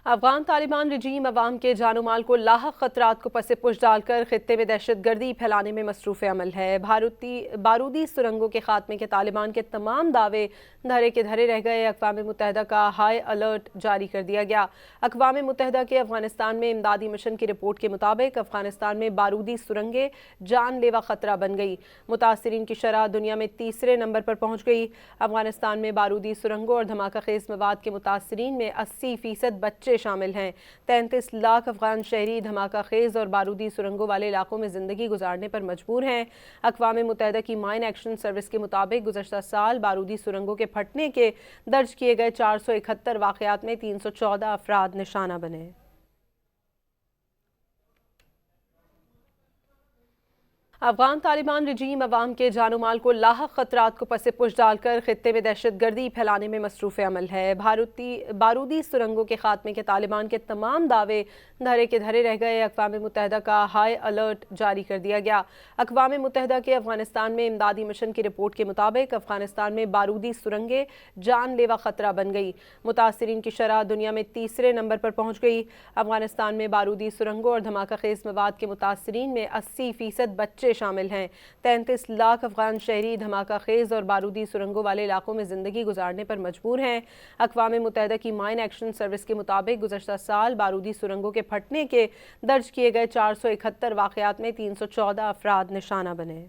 افغان طالبان رجیم عوام کے جان و مال کو لاحق خطرات کو پس پش ڈال کر خطے میں دہشت گردی پھیلانے میں مصروف عمل ہے۔ بارودی سرنگوں کے خاتمے کے طالبان کے تمام دعوے دھرے کے دھرے رہ گئے۔ اقوام متحدہ کا ہائی الرٹ جاری کر دیا گیا۔ اقوام متحدہ کے افغانستان میں امدادی مشن کی رپورٹ کے مطابق افغانستان میں بارودی سرنگیں جان لیوا خطرہ بن گئی۔ متاثرین کی شرح دنیا میں تیسرے نمبر پر پہنچ گئی۔ افغانستان میں بارودی سرنگوں اور دھماکہ خیز مواد کے متاثرین میں 80% بچے شامل ہیں۔ 33 لاکھ افغان شہری دھماکہ خیز اور بارودی سرنگوں والے علاقوں میں زندگی گزارنے پر مجبور ہیں۔ اقوام متحدہ کی مائن ایکشن سروس کے مطابق گزشتہ سال بارودی سرنگوں کے پھٹنے کے درج کیے گئے 471 واقعات میں 314 افراد نشانہ بنے۔ افغان طالبان رجیم عوام کے جان و مال کو لاحق خطرات کو پس پش ڈال کر خطے میں دہشت گردی پھیلانے میں مصروف عمل ہے۔ بارودی سرنگوں کے خاتمے کے طالبان کے تمام دعوے دھرے کے دھرے رہ گئے۔ اقوام متحدہ کا ہائی الرٹ جاری کر دیا گیا۔ اقوام متحدہ کے افغانستان میں امدادی مشن کی رپورٹ کے مطابق افغانستان میں بارودی سرنگیں جان لیوا خطرہ بن گئی۔ متاثرین کی شرح دنیا میں تیسرے نمبر پر پہنچ گئی۔ افغانستان میں بارودی سرنگوں اور دھماکہ خیز مواد کے متاثرین میں 80% بچے شامل ہیں۔ 33 لاکھ افغان شہری دھماکہ خیز اور بارودی سرنگوں والے علاقوں میں زندگی گزارنے پر مجبور ہیں۔ اقوام متحدہ کی مائن ایکشن سروس کے مطابق گزشتہ سال بارودی سرنگوں کے پھٹنے کے درج کیے گئے 471 واقعات میں 314 افراد نشانہ بنے۔